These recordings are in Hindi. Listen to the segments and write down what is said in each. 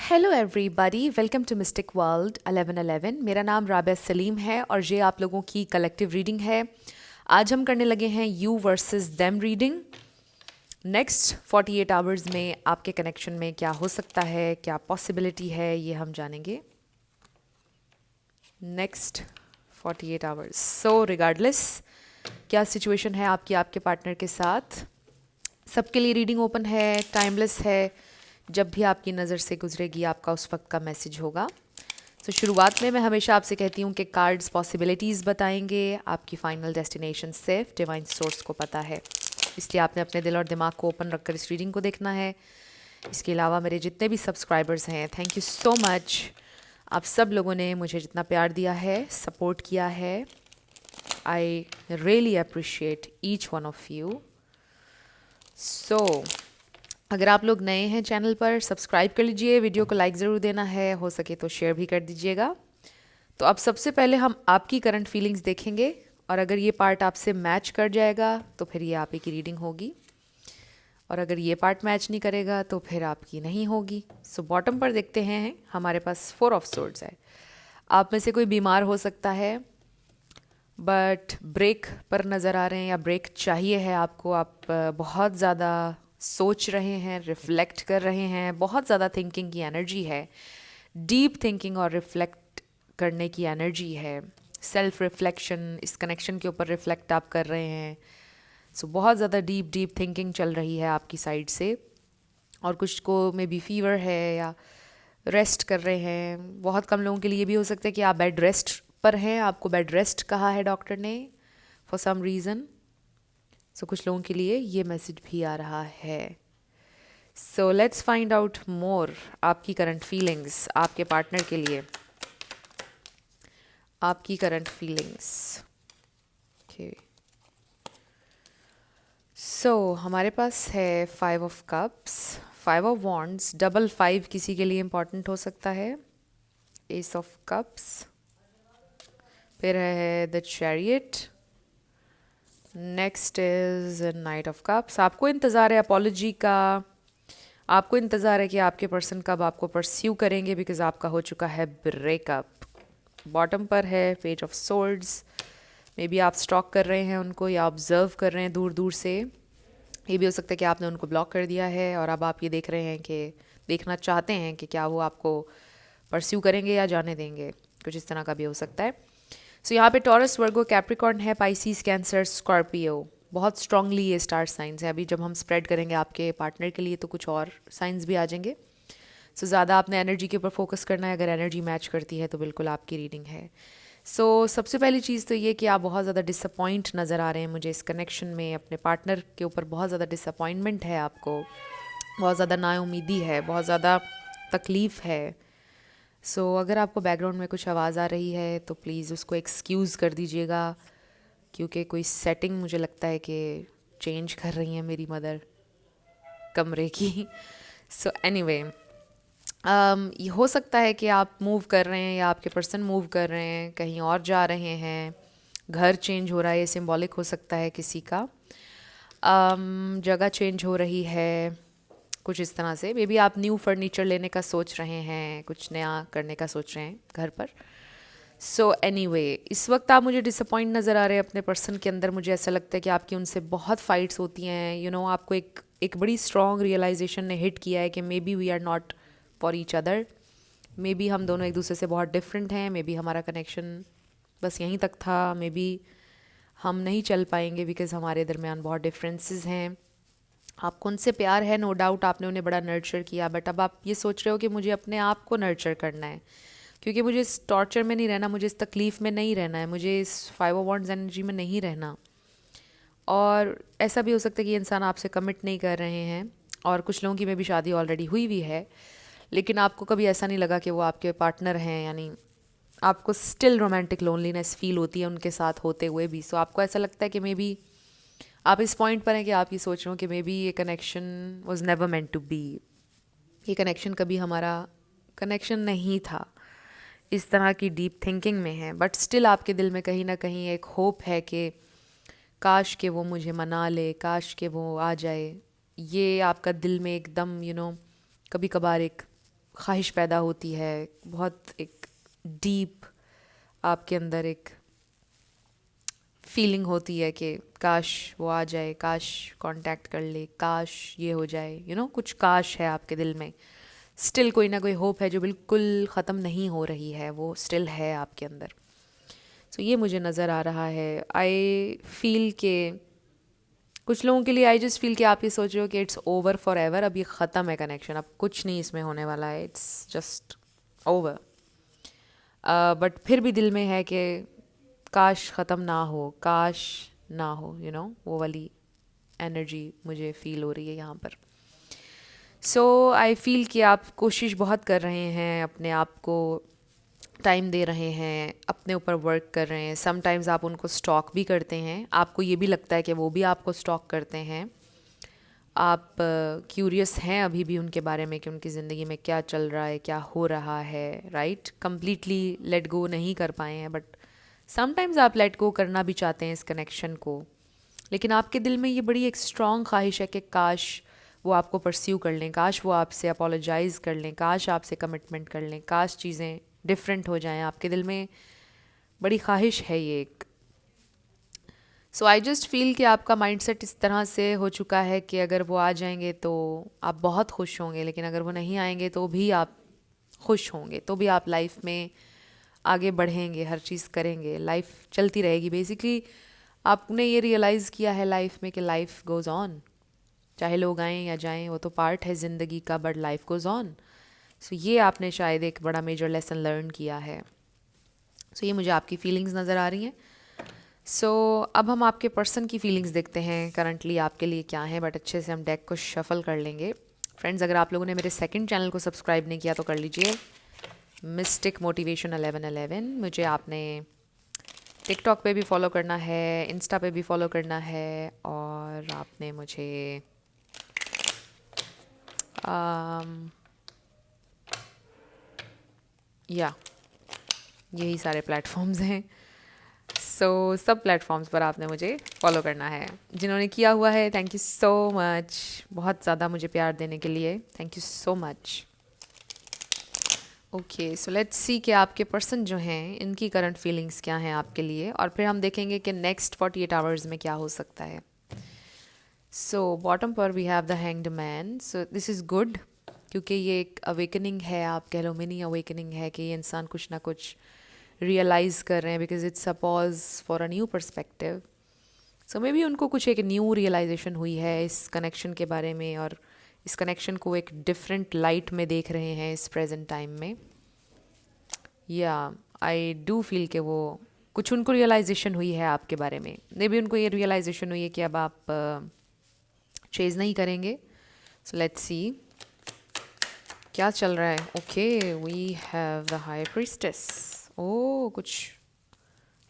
Hello everybody, welcome to mystic world 1111। मेरा नाम राबिया सलीम है और ये आप लोगों की कलेक्टिव रीडिंग है। आज हम करने लगे हैं you versus them reading. Next 48 hours में आपके कनेक्शन में क्या हो सकता है, क्या पॉसिबिलिटी है, ये हम जानेंगे नेक्स्ट 48 आवर्स। सो रिगार्डलेस क्या सिचुएशन है आपकी आपके पार्टनर के साथ, सबके लिए रीडिंग ओपन है, टाइमलेस है। जब भी आपकी नज़र से गुजरेगी आपका उस वक्त का मैसेज होगा। तो शुरुआत में मैं हमेशा आपसे कहती हूँ कि कार्ड्स पॉसिबिलिटीज़ बताएंगे, आपकी final destination safe divine source को पता है, इसलिए आपने अपने दिल और दिमाग को ओपन रखकर इस रीडिंग को देखना है। इसके अलावा मेरे जितने भी सब्सक्राइबर्स हैं, थैंक यू सो मच। आप सब लोगों ने मुझे जितना प्यार दिया है, सपोर्ट किया है, I really appreciate each one of you. So अगर आप लोग नए हैं चैनल पर, सब्सक्राइब कर लीजिए, वीडियो को लाइक ज़रूर देना है, हो सके तो शेयर भी कर दीजिएगा। तो अब सबसे पहले हम आपकी करंट फीलिंग्स देखेंगे और अगर ये पार्ट आपसे मैच कर जाएगा तो फिर ये आप ही की रीडिंग होगी, और अगर ये पार्ट मैच नहीं करेगा तो फिर आपकी नहीं होगी। सो बॉटम पर देखते हैं, हमारे पास 4 ऑफ सोर्ड्स है। आप में से कोई बीमार हो सकता है बट ब्रेक पर नज़र आ रहे हैं या ब्रेक चाहिए है आपको। आप बहुत ज़्यादा सोच रहे हैं, रिफ्लेक्ट कर रहे हैं, बहुत ज़्यादा थिंकिंग की एनर्जी है, डीप थिंकिंग और रिफ्लेक्ट करने की एनर्जी है, सेल्फ रिफ्लेक्शन, इस कनेक्शन के ऊपर रिफ्लेक्ट आप कर रहे हैं। सो बहुत ज़्यादा डीप डीप थिंकिंग चल रही है आपकी साइड से, और कुछ को मे बी फीवर है या रेस्ट कर रहे हैं। बहुत कम लोगों के लिए भी हो सकता है कि आप बेड रेस्ट पर हैं, आपको बेड रेस्ट कहा है डॉक्टर ने फॉर सम रीज़न। सो कुछ लोगों के लिए ये मैसेज भी आ रहा है। So let's find out more आपकी करंट फीलिंग्स, आपके पार्टनर के लिए आपकी करंट फीलिंग्स। ओके, सो हमारे पास है 5 of cups, 5 of wands, double 5 किसी के लिए इम्पॉर्टेंट हो सकता है, एस ऑफ कप्स, फिर है the chariot, next is night of cups. आपको इंतज़ार है अपॉलोजी का, आपको इंतज़ार है कि आपके पर्सन कब आपको परस्यू करेंगे बिकॉज आपका हो चुका है ब्रेकअप। बॉटम पर है page of swords, may be आप स्टॉक कर रहे हैं उनको या ऑब्जर्व कर रहे हैं दूर दूर से। ये भी हो सकता है कि आपने उनको ब्लॉक कर दिया है और अब आप ये देख रहे हैं कि देखना चाहते हैं कि क्या वो आपको परस्यू करेंगे या जाने देंगे, कुछ इस तरह का भी हो सकता है। सो यहाँ पे टॉरस, वर्गो, कैप्रिकॉर्न है, पाइसीज, कैंसर, स्कॉर्पियो, बहुत स्ट्रांगली ये स्टार साइंस है। अभी जब हम स्प्रेड करेंगे आपके पार्टनर के लिए तो कुछ और साइंस भी आ जाएंगे। सो ज़्यादा आपने एनर्जी के ऊपर फोकस करना है, अगर एनर्जी मैच करती है तो बिल्कुल आपकी रीडिंग है। सबसे पहली चीज़ तो ये कि आप बहुत ज़्यादा डिसअपॉइंट नज़र आ रहे हैं मुझे इस कनेक्शन में, अपने पार्टनर के ऊपर बहुत ज़्यादा डिसअपॉइंटमेंट है आपको, बहुत ज़्यादा नाउमीदी है, बहुत ज़्यादा तकलीफ़ है। अगर आपको बैकग्राउंड में कुछ आवाज़ आ रही है तो प्लीज़ उसको एक्सक्यूज़ कर दीजिएगा, क्योंकि कोई सेटिंग मुझे लगता है कि चेंज कर रही है मेरी मदर कमरे की। एनीवे, ये हो सकता है कि आप मूव कर रहे हैं या आपके पर्सन मूव कर रहे हैं, कहीं और जा रहे हैं, घर चेंज हो रहा है, ये सिंबॉलिक हो सकता है किसी का। जगह चेंज हो रही है, कुछ इस तरह से। मे बी आप न्यू फर्नीचर लेने का सोच रहे हैं, कुछ नया करने का सोच रहे हैं घर पर। एनीवे, इस वक्त आप मुझे डिसअपॉइंट नज़र आ रहे हैं अपने पर्सन के अंदर। मुझे ऐसा लगता है कि आपकी उनसे बहुत फाइट्स होती हैं, आपको एक बड़ी स्ट्रॉन्ग रियलाइजेशन ने हिट किया है कि maybe we are not for each other. Maybe हम दोनों एक दूसरे से बहुत डिफरेंट हैं, मे बी हमारा कनेक्शन बस यहीं तक था, मे बी हम नहीं चल पाएंगे बिकॉज़ हमारे दरमियान बहुत डिफरेंसेस हैं। आपको उनसे प्यार है, नो डाउट, आपने उन्हें बड़ा नर्चर किया, बट अब आप ये सोच रहे हो कि मुझे अपने आप को नर्चर करना है, क्योंकि मुझे इस टॉर्चर में नहीं रहना, मुझे इस तकलीफ़ में नहीं रहना है, मुझे इस 5 ऑफ वॉन्ड्स एनर्जी में नहीं रहना। और ऐसा भी हो सकता है कि ये इंसान आपसे कमिट नहीं कर रहे हैं, और कुछ लोगों की में भी शादी ऑलरेडी हुई हुई है, लेकिन आपको कभी ऐसा नहीं लगा कि वो आपके पार्टनर हैं, यानी आपको स्टिल रोमांटिक लोनलीनेस फील होती है उनके साथ होते हुए भी। आपको ऐसा लगता है कि मे बी आप इस पॉइंट पर हैं कि आप ये सोच रहे हो कि मे बी ये connection was never meant to be, ये कनेक्शन कभी हमारा कनेक्शन नहीं था, इस तरह की डीप थिंकिंग में है। बट स्टिल आपके दिल में कहीं ना कहीं एक होप है कि काश के वो मुझे मना ले, काश के वो आ जाए। ये आपका दिल में एकदम कभी कभार एक ख्वाहिश पैदा होती है, बहुत एक डीप आपके अंदर एक फीलिंग होती है कि काश वो आ जाए, काश कांटेक्ट कर ले, काश ये हो जाए, कुछ काश है आपके दिल में। स्टिल कोई ना कोई होप है जो बिल्कुल ख़त्म नहीं हो रही है, वो स्टिल है आपके अंदर। सो ये मुझे नज़र आ रहा है। आई फील के कुछ लोगों के लिए, आई जस्ट फील कि आप ये सोच रहे हो कि इट्स ओवर फॉर एवर, अब ये ख़त्म है कनेक्शन, अब कुछ नहीं इसमें होने वाला है, इट्स जस्ट ओवर। बट फिर भी दिल में है कि काश ख़त्म ना हो, काश ना हो, वो वाली एनर्जी मुझे फ़ील हो रही है यहाँ पर। सो आई फील कि आप कोशिश बहुत कर रहे हैं, अपने आप को टाइम दे रहे हैं, अपने ऊपर वर्क कर रहे हैं। समटाइम्स आप उनको स्टॉक भी करते हैं, आपको ये भी लगता है कि वो भी आपको स्टॉक करते हैं। आप क्यूरियस हैं अभी भी उनके बारे में कि उनकी ज़िंदगी में क्या चल रहा है, क्या हो रहा है, राइट? कंप्लीटली लेट गो नहीं कर पाए हैं, बट समटाइम्स आप लेट गो करना भी चाहते हैं इस कनेक्शन को। लेकिन आपके दिल में ये बड़ी एक स्ट्रॉन्ग ख्वाहिश है कि काश वो आपको परस्यू कर लें, काश वो आपसे अपोलोजाइज़ कर लें, काश आपसे कमिटमेंट कर लें, काश चीज़ें डिफरेंट हो जाएं। आपके दिल में बड़ी ख्वाहिश है ये एक। सो आई जस्ट फील कि आपका माइंडसेट इस तरह से हो चुका है कि अगर वो आ जाएंगे तो आप बहुत खुश होंगे, लेकिन अगर वो नहीं आएंगे तो भी आप खुश होंगे, तो भी आप लाइफ में आगे बढ़ेंगे, हर चीज़ करेंगे, लाइफ चलती रहेगी। बेसिकली आपने ये रियलाइज़ किया है लाइफ में कि लाइफ गोज़ ऑन, चाहे लोग आएँ या जाएं, वो तो पार्ट है ज़िंदगी का, बट लाइफ गोज़ ऑन। सो ये आपने शायद एक बड़ा मेजर लेसन लर्न किया है। सो ये मुझे आपकी फीलिंग्स नज़र आ रही हैं। सो अब हम आपके पर्सन की फीलिंग्स देखते हैं करंटली आपके लिए क्या है, बट अच्छे से हम डेक को शफल कर लेंगे। फ्रेंड्स, अगर आप लोगों ने मेरे सेकंड चैनल को सब्सक्राइब नहीं किया तो कर लीजिए, मिस्टिक मोटिवेशन 1111। मुझे आपने टिकटॉक पे भी फॉलो करना है, इंस्टा पे भी फॉलो करना है, और आपने मुझे या यही सारे प्लेटफॉर्म्स हैं। सब प्लेटफॉर्म्स पर आपने मुझे फॉलो करना है। जिन्होंने किया हुआ है, थैंक यू सो मच, बहुत ज़्यादा मुझे प्यार देने के लिए, thank you so much. Okay, so let's see कि आपके पर्सन जो हैं इनकी करंट फीलिंग्स क्या हैं आपके लिए, और फिर हम देखेंगे कि नेक्स्ट 48 आवर्स में क्या हो सकता है। सो बॉटम पर we have the hanged man. So this is good, क्योंकि ये एक अवेकनिंग है, आप कह लो मिनी अवेकनिंग है, कि ये इंसान कुछ ना कुछ रियलाइज़ कर रहे हैं, because it's a pause for a new perspective. So may be उनको कुछ एक न्यू रियलाइजेशन हुई है इस कनेक्शन के बारे में, और इस कनेक्शन को एक डिफरेंट लाइट में देख रहे हैं इस प्रेजेंट टाइम में। या आई डू फील कि वो कुछ उनको रियलाइजेशन हुई है आपके बारे में। मे बी उनको ये रियलाइजेशन हुई है कि अब आप चेज़ नहीं करेंगे। सो लेट्स सी क्या चल रहा है। Okay, we have the high priestess. Oh, कुछ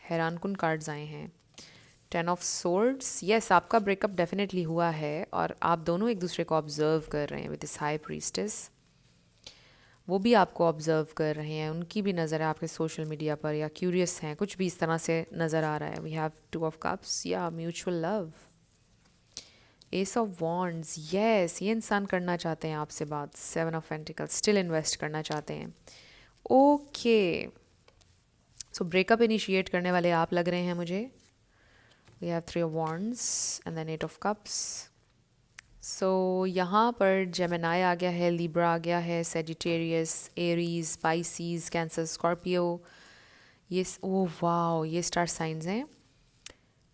हैरानकुन कार्ड्स आए हैं। 10 ऑफ सोर्ड्स, यस, आपका ब्रेकअप डेफिनेटली हुआ है, और आप दोनों एक दूसरे को ऑब्जर्व कर रहे हैं विद दिस हाई प्रीस्टेस। वो भी आपको ऑब्जर्व कर रहे हैं, उनकी भी नज़र है आपके सोशल मीडिया पर, या क्यूरियस हैं, कुछ भी इस तरह से नज़र आ रहा है। वी हैव 2 ऑफ कप्स, या mutual love. S of wands, yes, ये इंसान करना चाहते हैं आपसे बात। 7 ऑफ पेंटिकल्स, स्टिल इन्वेस्ट करना चाहते हैं। ओके, सो ब्रेकअप इनिशिएट करने वाले आप लग रहे हैं मुझे। We have 3 of wands and then 8 of cups. So यहाँ पर जेमिनाई आ गया है, लिब्रा आ गया है, Sagittarius, Aries, species, cancer, Scorpio. ये ओह वाओ, ये स्टार साइंस हैं,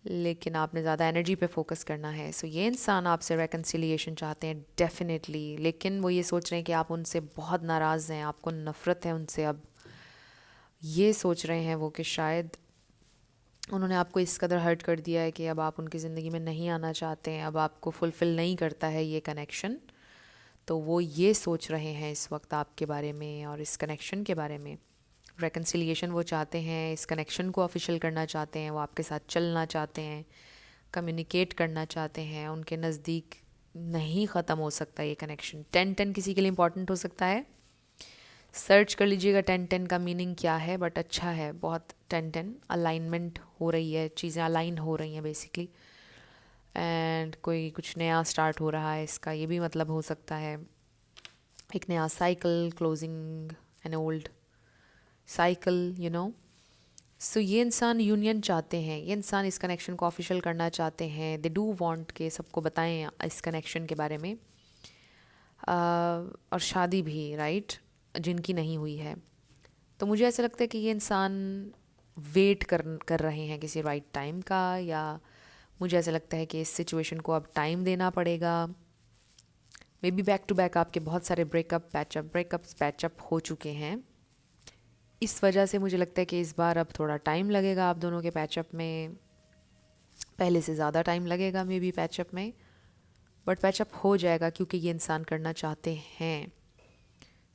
लेकिन आपने ज़्यादा एनर्जी पे फोकस करना है। सो ये इंसान आपसे रेकन्सिलिएशन चाहते हैं डेफिनेटली, लेकिन वो ये सोच रहे हैं कि आप उनसे बहुत नाराज़ हैं, आपको नफ़रत है उनसे। अब ये सोच रहे हैं वो कि शायद उन्होंने आपको इस कदर हर्ट कर दिया है कि अब आप उनकी ज़िंदगी में नहीं आना चाहते हैं, अब आपको फुलफ़िल नहीं करता है ये कनेक्शन। तो वो ये सोच रहे हैं इस वक्त आपके बारे में और इस कनेक्शन के बारे में। रेकन्सिलिएशन वो चाहते हैं, इस कनेक्शन को ऑफिशियल करना चाहते हैं, वो आपके साथ चलना चाहते हैं, कम्युनिकेट करना चाहते हैं। उनके नज़दीक नहीं ख़त्म हो सकता ये कनेक्शन। 10-10 किसी के लिए इंपॉर्टेंट हो सकता है, सर्च कर लीजिएगा 10-10 का मीनिंग क्या है, बट अच्छा है बहुत। 10-10 अलाइनमेंट हो रही है, चीज़ें अलाइन हो रही हैं बेसिकली, एंड कोई कुछ नया स्टार्ट हो रहा है, इसका ये भी मतलब हो सकता है। एक नया cycle, closing an old cycle, you know. So ये इंसान यूनियन चाहते हैं, ये इंसान इस कनेक्शन को ऑफिशियल करना चाहते हैं। दे डू वांट के सबको बताएं इस कनेक्शन के बारे में। और शादी भी, राइट, जिनकी नहीं हुई है। तो मुझे ऐसा लगता है कि ये इंसान वेट कर रहे हैं किसी राइट टाइम का, या मुझे ऐसा लगता है कि इस सिचुएशन को अब टाइम देना पड़ेगा। Maybe back to back आपके बहुत सारे ब्रेकअप्स पैचअप हो चुके हैं। इस वजह से मुझे लगता है कि इस बार अब थोड़ा टाइम लगेगा आप दोनों के पैचअप में, पहले से ज़्यादा टाइम लगेगा मे बी पैचअप में, बट पैचअप हो जाएगा क्योंकि ये इंसान करना चाहते हैं।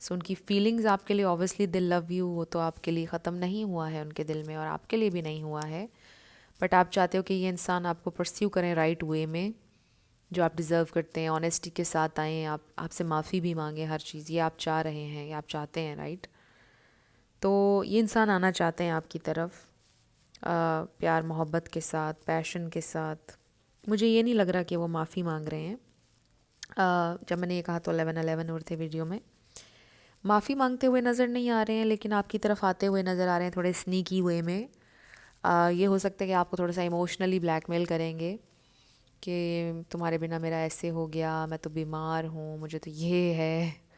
सो उनकी फीलिंग्स आपके लिए, ऑब्वियसली दे लव यू, वो तो आपके लिए ख़त्म नहीं हुआ है उनके दिल में, और आपके लिए भी नहीं हुआ है। बट आप चाहते हो कि ये इंसान आपको परस्यू करें राइट वे में, जो आप डिज़र्व करते हैं, ऑनेस्टी के साथ आएँ, आपसे माफ़ी भी मांगें, हर चीज़, ये आप चाह रहे हैं, ये आप चाहते हैं, राइट। तो ये इंसान आना चाहते हैं आपकी तरफ प्यार मोहब्बत के साथ, पैशन के साथ। मुझे ये नहीं लग रहा कि वो माफ़ी मांग रहे हैं। जब मैंने ये कहा तो 11-11 और थे वीडियो में, माफ़ी मांगते हुए नज़र नहीं आ रहे हैं, लेकिन आपकी तरफ आते हुए नज़र आ रहे हैं थोड़े स्नीकी वे में। ये हो सकता है कि आपको थोड़ा सा इमोशनली ब्लैकमेल करेंगे कि तुम्हारे बिना मेरा ऐसे हो गया, मैं तो बीमार हूँ, मुझे तो ये है।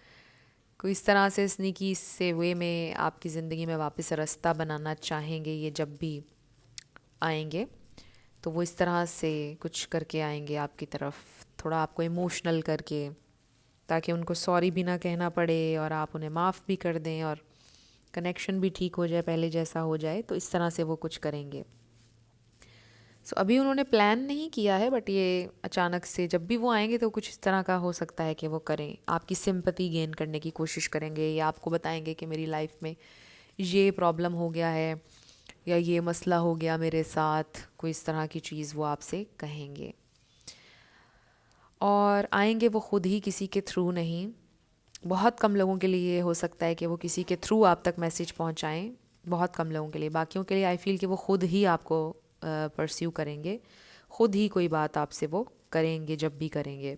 कोई इस तरह से स्नीकी से वे में आपकी ज़िंदगी में वापस रास्ता बनाना चाहेंगे। ये जब भी आएंगे तो वो इस तरह से कुछ करके आएंगे आपकी तरफ, थोड़ा आपको इमोशनल करके, ताकि उनको सॉरी भी ना कहना पड़े और आप उन्हें माफ़ भी कर दें और कनेक्शन भी ठीक हो जाए, पहले जैसा हो जाए। तो इस तरह से वो कुछ करेंगे। सो अभी उन्होंने प्लान नहीं किया है, बट ये अचानक से जब भी वो आएंगे तो कुछ इस तरह का हो सकता है कि वो करें, आपकी सिंपैथी गेन करने की कोशिश करेंगे, या आपको बताएंगे कि मेरी लाइफ में ये प्रॉब्लम हो गया है, या ये मसला हो गया मेरे साथ, कोई इस तरह की चीज़ वो आपसे कहेंगे। और आएंगे वो खुद ही, किसी के थ्रू नहीं। बहुत कम लोगों के लिए ये हो सकता है कि वो किसी के थ्रू आप तक मैसेज पहुंचाएं, बहुत कम लोगों के लिए। बाकियों के लिए आई फील कि वो खुद ही आपको परस्यू करेंगे, खुद ही कोई बात आपसे वो करेंगे जब भी करेंगे।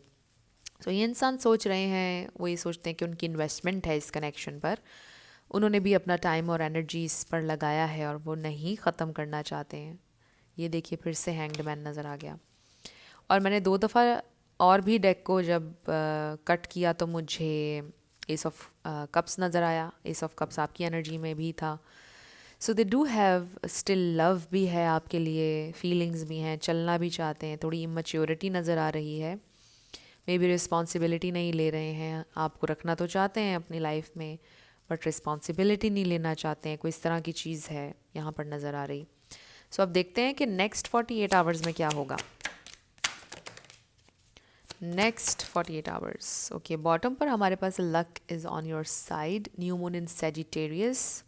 तो ये इंसान सोच रहे हैं, वो ये सोचते हैं कि उनकी इन्वेस्टमेंट है इस कनेक्शन पर, उन्होंने भी अपना टाइम और एनर्जी इस पर लगाया है और वो नहीं ख़त्म करना चाहते हैं। ये देखिए फिर से हैंग्ड मैन नज़र आ गया। और मैंने 2 दफ़ा और भी डेक को जब कट किया तो मुझे एस ऑफ कप्स नज़र आया। एस ऑफ कप्स आपकी एनर्जी में भी था। So they do have still love भी है आपके लिए, फीलिंग्स भी हैं, चलना भी चाहते हैं। थोड़ी इमैच्योरिटी नज़र आ रही है, मे बी रिस्पॉन्सिबिलिटी नहीं ले रहे हैं। आपको रखना तो चाहते हैं अपनी लाइफ में, बट रिस्पॉन्सिबिलिटी नहीं लेना चाहते हैं। कोई इस तरह की चीज़ है यहाँ पर नज़र आ रही। सो अब देखते हैं कि नेक्स्ट 48 आवर्स में क्या होगा। Next 48 hours, okay. बॉटम पर हमारे पास luck is on your side, new moon in Sagittarius,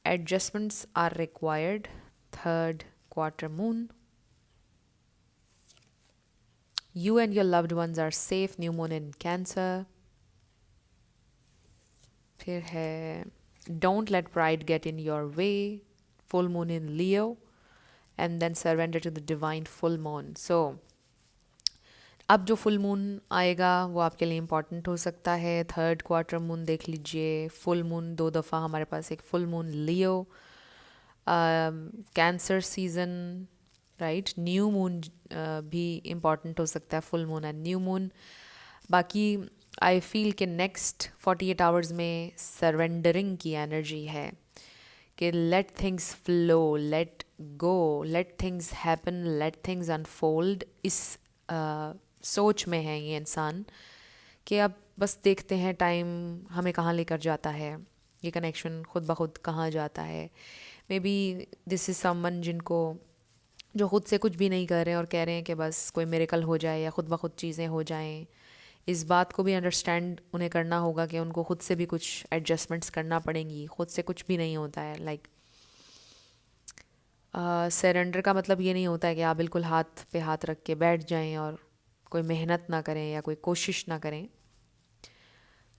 adjustments are required, third quarter moon, you and your loved ones are safe, new moon in Cancer। फिर है don't let pride get in your way, full moon in Leo, and then surrender to the divine full moon। So अब जो फुल मून आएगा वो आपके लिए इम्पॉर्टेंट हो सकता है। थर्ड क्वार्टर मून देख लीजिए, फुल मून 2 दफ़ा हमारे पास, एक full moon Leo, Cancer season, right. New moon भी इम्पॉर्टेंट हो सकता है, full moon and new moon. बाकी आई फील कि नेक्स्ट 48 आवर्स में सरेंडरिंग की एनर्जी है कि let things flow, let go, let things happen, let things unfold. इस सोच में है ये इंसान कि अब बस देखते हैं टाइम हमें कहाँ लेकर जाता है, ये कनेक्शन खुद ब खुद कहाँ जाता है। May be this is someone जिनको, जो खुद से कुछ भी नहीं कर रहे हैं और कह रहे हैं कि बस कोई मिरेकल हो जाए या खुद ब खुद चीज़ें हो जाएं। इस बात को भी अंडरस्टैंड उन्हें करना होगा कि उनको खुद से भी कुछ एडजस्टमेंट्स करना पड़ेंगी। खुद से कुछ भी नहीं होता है। लाइक सरेंडर का मतलब ये नहीं होता है कि आप बिल्कुल हाथ पे हाथ रख के बैठ जाएं और कोई मेहनत ना करें या कोई कोशिश ना करें,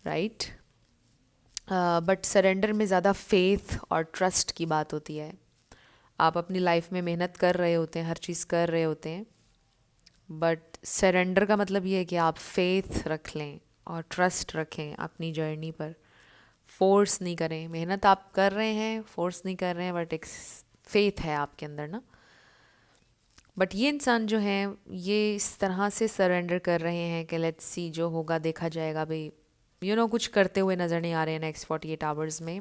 राइट। बट सरेंडर में ज़्यादा फेथ और ट्रस्ट की बात होती है। आप अपनी लाइफ में मेहनत कर रहे होते हैं, हर चीज़ कर रहे होते हैं, बट सरेंडर का मतलब ये है कि आप फेथ रख लें और ट्रस्ट रखें अपनी जर्नी पर। फोर्स नहीं करें, मेहनत आप कर रहे हैं, फोर्स नहीं कर रहे हैं, बट एक फेथ है आपके अंदर ना। बट ये इंसान जो है ये इस तरह से सरेंडर कर रहे हैं कि लेट्स सी, जो होगा देखा जाएगा भाई। कुछ करते हुए नज़र नहीं आ रहे हैं नेक्स्ट 48 आवर्स में।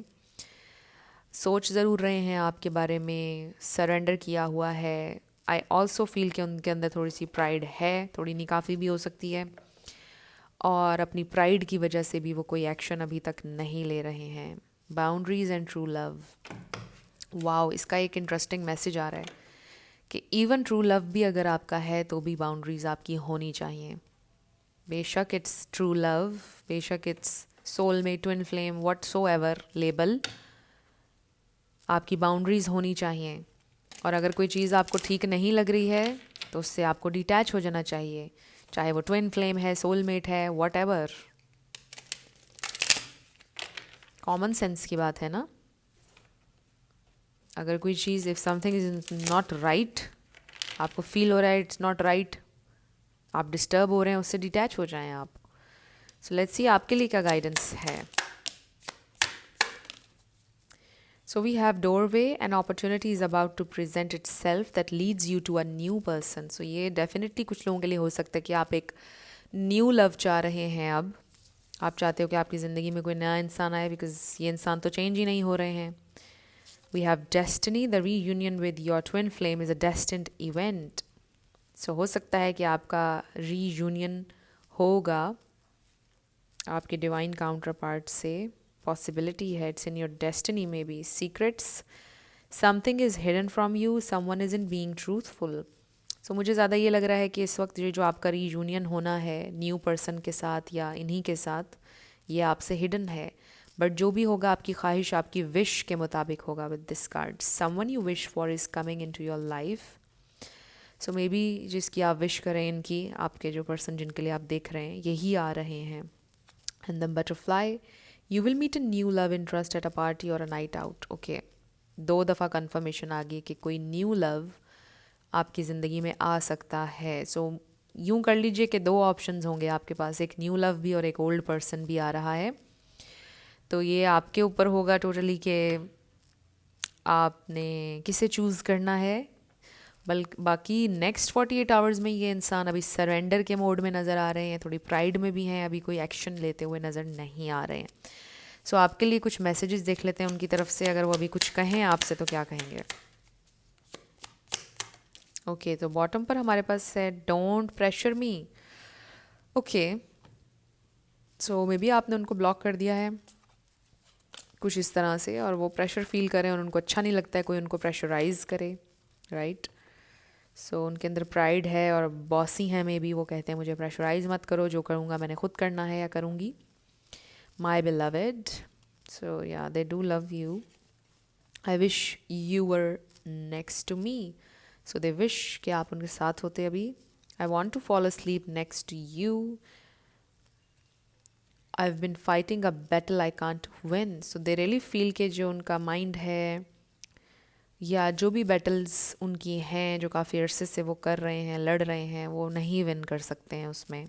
सोच ज़रूर रहे हैं आपके बारे में, सरेंडर किया हुआ है। आई ऑल्सो फील कि उनके अंदर थोड़ी सी प्राइड है, थोड़ी नहीं काफ़ी भी हो सकती है, और अपनी प्राइड की वजह से भी वो कोई एक्शन अभी तक नहीं ले रहे हैं। Boundaries and true love. Wow, इसका एक इंटरेस्टिंग मैसेज आ रहा है कि इवन ट्रू लव भी अगर आपका है तो भी बाउंड्रीज़ आपकी होनी चाहिए। बेशक इट्स ट्रू लव, बेशक it's soulmate, twin flame, whatsoever label, आपकी बाउंड्रीज़ होनी चाहिए। और अगर कोई चीज़ आपको ठीक नहीं लग रही है तो उससे आपको डिटैच हो जाना चाहिए, चाहे वो ट्विन फ्लेम है, सोलमेट है, व्हाटएवर। कॉमन सेंस की बात है ना। अगर कोई चीज़, if something is not right, आपको फील हो रहा है इट्स नॉट राइट, आप डिस्टर्ब हो रहे हैं, उससे डिटैच हो जाएं आप। सो लेट्स सी आपके लिए क्या गाइडेंस है। So we have doorway, an opportunity is about to present itself that leads you to a new person. So ये definitely कुछ लोगों के लिए हो सकता है कि आप एक न्यू लव चाह रहे हैं। अब आप चाहते हो कि आपकी ज़िंदगी में कोई नया इंसान आए, बिकॉज ये इंसान तो चेंज ही नहीं हो रहे हैं। We have destiny, the reunion with your twin flame is a destined event. So हो सकता है कि आपका reunion होगा आपके डिवाइन काउंटर पार्ट से। पॉसिबिलिटी है, it's in your destiny maybe. Secrets, something is hidden from you, someone is in being truthful. So मुझे ज़्यादा ये लग रहा है कि इस वक्त ये जो आपका रीयूनियन होना है न्यू पर्सन के साथ या इन्हीं के साथ, ये आपसे हिडन है। बट जो भी होगा आपकी ख्वाहिश, आपकी विश के मुताबिक होगा। With this card, someone you wish for is coming into your life. So maybe जिसकी आप विश करें, इनकी, आपके जो पर्सन जिनके लिए आप देख रहे हैं, यही आ रहे हैं। And the butterfly, you will meet a new love interest at a party और अ नाइट आउट। ओके, 2 दफ़ा कन्फर्मेशन आ गई कि कोई न्यू लव आपकी ज़िंदगी में आ सकता है। सो यूँ कर लीजिए कि 2 ऑप्शंस होंगे आपके पास, एक न्यू लव भी और एक ओल्ड पर्सन भी आ रहा है। तो ये आपके ऊपर होगा टोटली कि आपने किसे चूज़ करना है। बल्कि बाकी नेक्स्ट 48 आवर्स में ये इंसान अभी सरेंडर के मोड में नज़र आ रहे हैं, थोड़ी प्राइड में भी हैं, अभी कोई एक्शन लेते हुए नज़र नहीं आ रहे हैं। सो आपके लिए कुछ मैसेजेस देख लेते हैं उनकी तरफ से, अगर वो अभी कुछ कहें आपसे तो क्या कहेंगे। ओके, तो बॉटम पर हमारे पास है don't pressure me. Okay, so may be आपने उनको ब्लॉक कर दिया है कुछ इस तरह से, और वो प्रेशर फील करें और उनको अच्छा नहीं लगता है कोई उनको प्रेशराइज करे, राइट। सो उनके अंदर प्राइड है और बॉसी हैं, मे बी वो कहते हैं मुझे प्रेशराइज मत करो, जो करूँगा मैंने खुद करना है या करूँगी। माई beloved, so yeah, they do love you. I wish you were next to me. So they wish कि आप उनके साथ होते अभी। I want to fall asleep next to you. I've been fighting a battle I can't win. So they really feel कि जो उनका माइंड है या जो भी बैटल्स उनकी हैं जो काफ़ी अरसे से वो कर रहे हैं, लड़ रहे हैं, वो नहीं विन कर सकते हैं उसमें,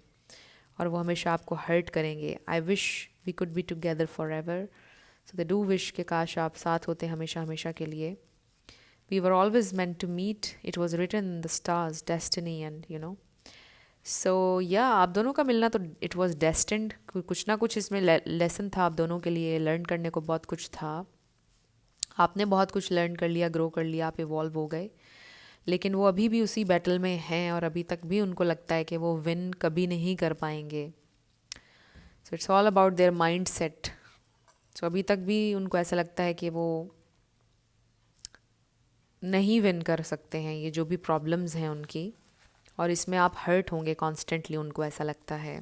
और वो हमेशा आपको हर्ट करेंगे। I wish we could be together forever. So they do wish के काश आप साथ होते हमेशा हमेशा के लिए। We were always meant to meet, it was written in the stars, destiny and you know. So या आप दोनों का मिलना तो इट वॉज डेस्टिन्ड। कुछ ना कुछ इसमें लेसन था आप दोनों के लिए, लर्न करने को बहुत कुछ था। आपने बहुत कुछ लर्न कर लिया, ग्रो कर लिया, आप इवॉल्व हो गए। लेकिन वो अभी भी उसी बैटल में हैं और अभी तक भी उनको लगता है कि वो विन कभी नहीं कर पाएंगे। So it's all about their mindset. So अभी तक भी उनको ऐसा लगता है कि वो नहीं विन कर सकते हैं, ये जो भी प्रॉब्लम्स हैं उनकी, और इसमें आप हर्ट होंगे कॉन्स्टेंटली, उनको ऐसा लगता है।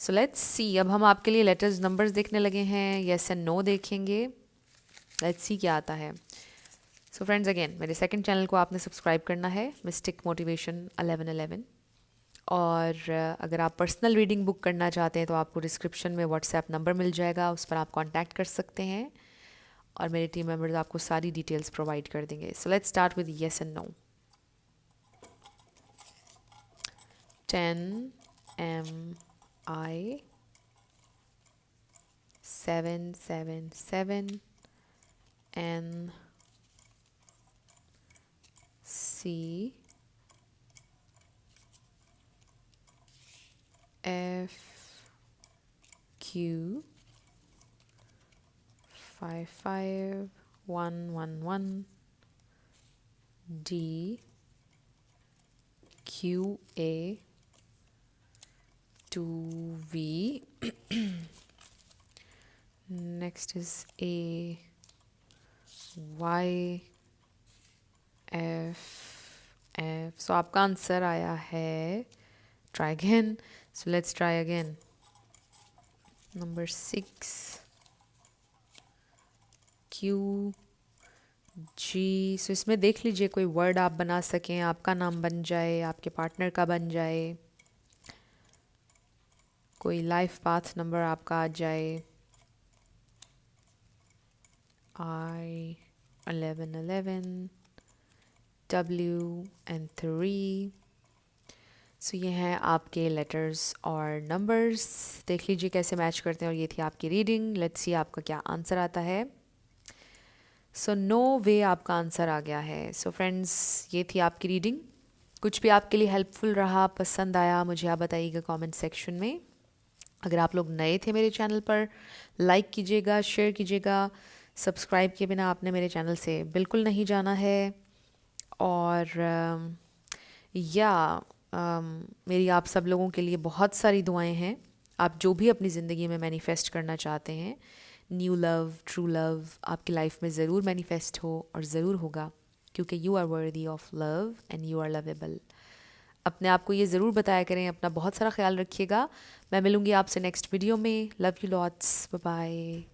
सो लेट्स सी, अब हम आपके लिए लेटर्स नंबर्स देखने लगे हैं, येस एंड नो देखेंगे। लेट्स सी क्या आता है। सो फ्रेंड्स, अगेन मेरे सेकंड चैनल को आपने सब्सक्राइब करना है, मिस्टिक मोटिवेशन 1111। और अगर आप पर्सनल रीडिंग बुक करना चाहते हैं तो आपको डिस्क्रिप्शन में व्हाट्सएप नंबर मिल जाएगा, उस पर आप कांटेक्ट कर सकते हैं और मेरे टीम मेंबर्स आपको सारी डिटेल्स प्रोवाइड कर देंगे। So let's start with yes and no. 10 M I 777 N C F Q 55111 D Q A 2V. Next is A Y F. So आपका आंसर आया है, try again. So let's try again. Number 6 Q G. So इसमें देख लीजिए कोई वर्ड आप बना सकें, आपका नाम बन जाए, आपके पार्टनर का बन जाए, कोई लाइफ पाथ नंबर आपका आ जाए. I 1111 W and 3. सो ये हैं आपके लेटर्स और नंबर्स. देख लीजिए कैसे मैच करते हैं. और ये थी आपकी रीडिंग. लेट्स सी आपका क्या आंसर आता है. सो नो वे आपका आंसर आ गया है. सो फ्रेंड्स, ये थी आपकी रीडिंग. कुछ भी आपके लिए हेल्पफुल रहा, पसंद आया, मुझे आप बताइएगा कमेंट सेक्शन में. अगर आप लोग नए थे मेरे चैनल पर, लाइक कीजिएगा, शेयर कीजिएगा. सब्सक्राइब किए बिना आपने मेरे चैनल से बिल्कुल नहीं जाना है. और मेरी आप सब लोगों के लिए बहुत सारी दुआएं हैं. आप जो भी अपनी ज़िंदगी में मैनिफेस्ट करना चाहते हैं, न्यू लव, ट्रू लव आपकी लाइफ में ज़रूर मैनिफेस्ट हो और ज़रूर होगा, क्योंकि you are worthy of love and you are lovable. अपने आप को ये ज़रूर बताया करें. अपना बहुत सारा ख्याल रखिएगा. मैं मिलूँगी आपसे नेक्स्ट वीडियो में. Love you lots. Bye bye.